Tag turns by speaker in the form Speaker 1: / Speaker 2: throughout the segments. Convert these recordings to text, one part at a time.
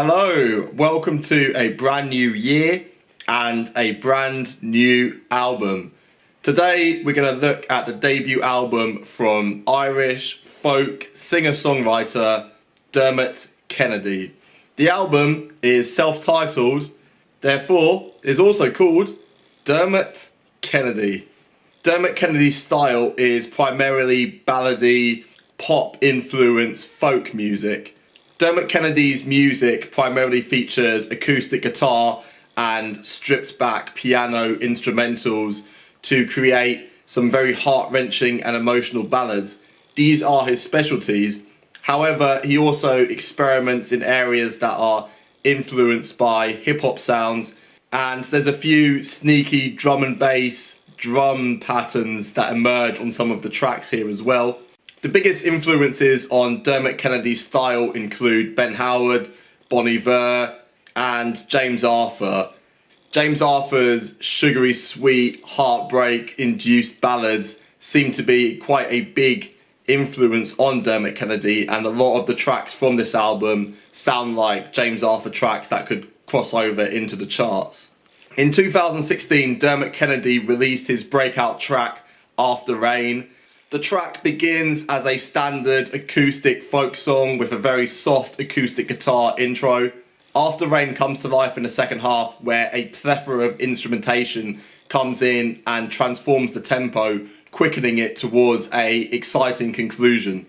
Speaker 1: Hello, welcome to a brand new year and a brand new album. Today we're going to look at the debut album from Irish folk singer-songwriter Dermot Kennedy. The album is self-titled, therefore is also called Dermot Kennedy. Dermot Kennedy's style is primarily ballady, pop-influenced folk music. Dermot Kennedy's music primarily features acoustic guitar and stripped-back piano instrumentals to create some very heart-wrenching and emotional ballads. These are his specialties. However, he also experiments in areas that are influenced by hip-hop sounds, and there's a few sneaky drum and bass drum patterns that emerge on some of the tracks here as well. The biggest influences on Dermot Kennedy's style include Ben Howard, Bon Iver, and James Arthur. James Arthur's sugary sweet, heartbreak-induced ballads seem to be quite a big influence on Dermot Kennedy, and a lot of the tracks from this album sound like James Arthur tracks that could cross over into the charts. In 2016, Dermot Kennedy released his breakout track, After Rain. The track begins as a standard acoustic folk song with a very soft acoustic guitar intro. After Rain comes to life in the second half, where a plethora of instrumentation comes in and transforms the tempo, quickening it towards an exciting conclusion.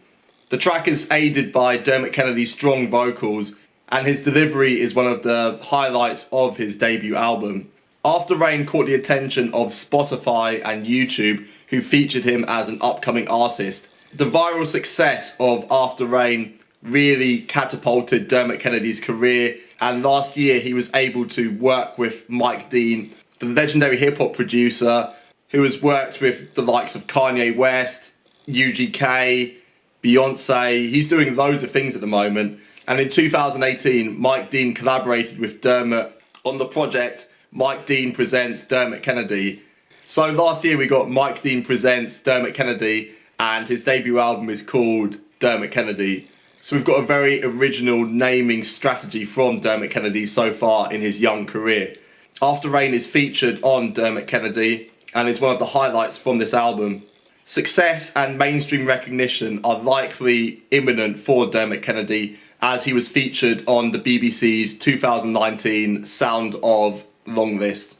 Speaker 1: The track is aided by Dermot Kennedy's strong vocals, and his delivery is one of the highlights of his debut album. After Rain caught the attention of Spotify and YouTube, who featured him as an upcoming artist. The viral success of After Rain really catapulted Dermot Kennedy's career, and last year he was able to work with Mike Dean, the legendary hip-hop producer who has worked with the likes of Kanye West, UGK, Beyonce. He's doing loads of things at the moment, and in 2018 Mike Dean collaborated with Dermot on the project Mike Dean Presents Dermot Kennedy. So last year we got Mike Dean Presents Dermot Kennedy, and his debut album is called Dermot Kennedy. So we've got a very original naming strategy from Dermot Kennedy so far in his young career. After Rain is featured on Dermot Kennedy and is one of the highlights from this album. Success and mainstream recognition are likely imminent for Dermot Kennedy, as he was featured on the BBC's 2019 Sound of Long List.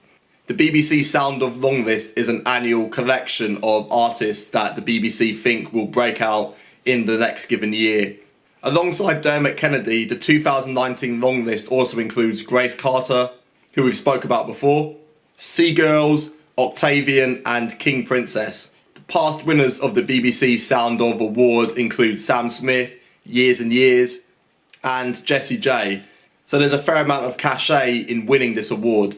Speaker 1: The BBC Sound of Long List is an annual collection of artists that the BBC think will break out in the next given year. Alongside Dermot Kennedy, the 2019 Long List also includes Grace Carter, who we've spoke about before, Seagirls, Octavian and King Princess. The past winners of the BBC Sound of Award include Sam Smith, Years and Years, and Jessie J. So there's a fair amount of cachet in winning this award.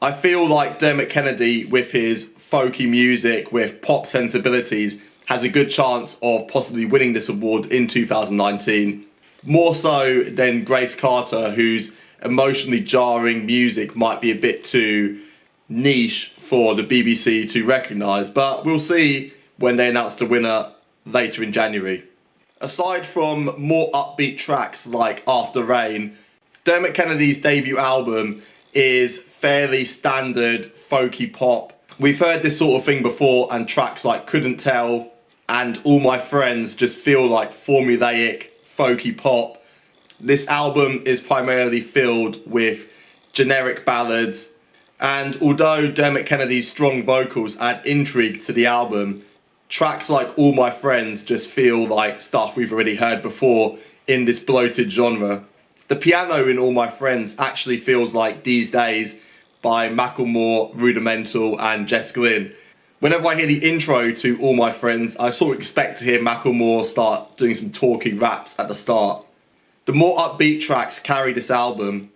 Speaker 1: I feel like Dermot Kennedy, with his folky music, with pop sensibilities, has a good chance of possibly winning this award in 2019. More so than Grace Carter, whose emotionally jarring music might be a bit too niche for the BBC to recognise, but we'll see when they announce the winner later in January. Aside from more upbeat tracks like After Rain, Dermot Kennedy's debut album is fairly standard folky pop. We've heard this sort of thing before, and tracks like Couldn't Tell and All My Friends just feel like formulaic folky pop. This album is primarily filled with generic ballads, and although Dermot Kennedy's strong vocals add intrigue to the album, tracks like All My Friends just feel like stuff we've already heard before in this bloated genre. The piano in All My Friends actually feels like These Days by Macklemore, Rudimental and Jess Glynn. Whenever I hear the intro to All My Friends, I sort of expect to hear Macklemore start doing some talking raps at the start. The more upbeat tracks carry this album,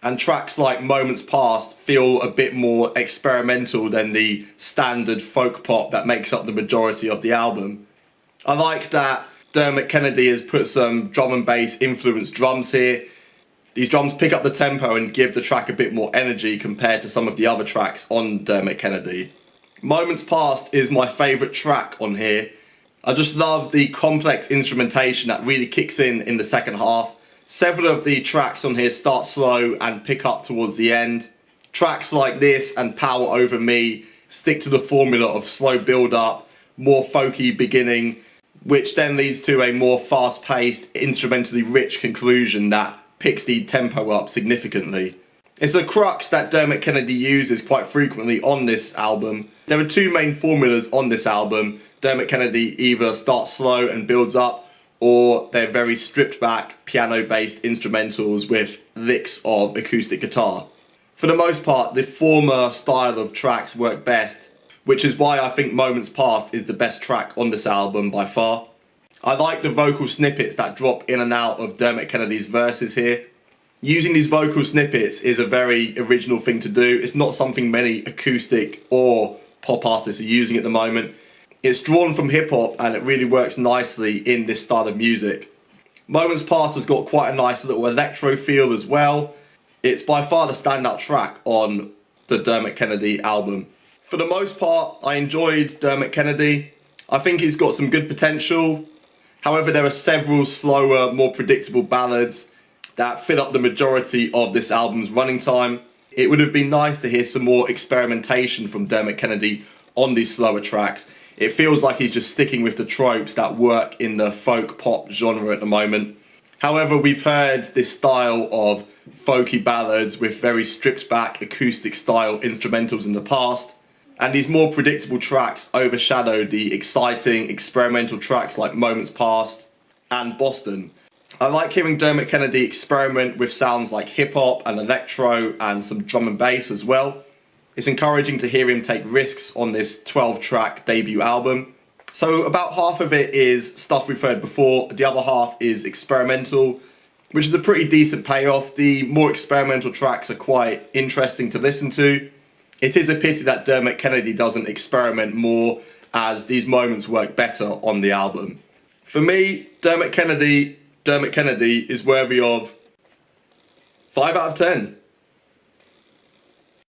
Speaker 1: and tracks like Moments Past feel a bit more experimental than the standard folk pop that makes up the majority of the album. I like that Dermot Kennedy has put some drum and bass influenced drums here. These drums pick up the tempo and give the track a bit more energy compared to some of the other tracks on Dermot Kennedy. Moments Past is my favourite track on here. I just love the complex instrumentation that really kicks in the second half. Several of the tracks on here start slow and pick up towards the end. Tracks like this and Power Over Me stick to the formula of slow build up, more folky beginning, which then leads to a more fast-paced, instrumentally rich conclusion that picks the tempo up significantly. It's a crux that Dermot Kennedy uses quite frequently on this album. There are two main formulas on this album. Dermot Kennedy either starts slow and builds up, or they're very stripped back, piano-based instrumentals with licks of acoustic guitar. For the most part, the former style of tracks work best, which is why I think Moments Past is the best track on this album by far. I like the vocal snippets that drop in and out of Dermot Kennedy's verses here. Using these vocal snippets is a very original thing to do. It's not something many acoustic or pop artists are using at the moment. It's drawn from hip hop and it really works nicely in this style of music. Moments Past has got quite a nice little electro feel as well. It's by far the standout track on the Dermot Kennedy album. For the most part, I enjoyed Dermot Kennedy. I think he's got some good potential. However, there are several slower, more predictable ballads that fill up the majority of this album's running time. It would have been nice to hear some more experimentation from Dermot Kennedy on these slower tracks. It feels like he's just sticking with the tropes that work in the folk pop genre at the moment. However, we've heard this style of folky ballads with very stripped back acoustic style instrumentals in the past, and these more predictable tracks overshadow the exciting experimental tracks like Moments Past and Boston. I like hearing Dermot Kennedy experiment with sounds like hip hop and electro and some drum and bass as well. It's encouraging to hear him take risks on this 12-track debut album. So about half of it is stuff we've heard before, the other half is experimental, which is a pretty decent payoff. The more experimental tracks are quite interesting to listen to. It is a pity that Dermot Kennedy doesn't experiment more, as these moments work better on the album. For me, Dermot Kennedy is worthy of 5 out of 10.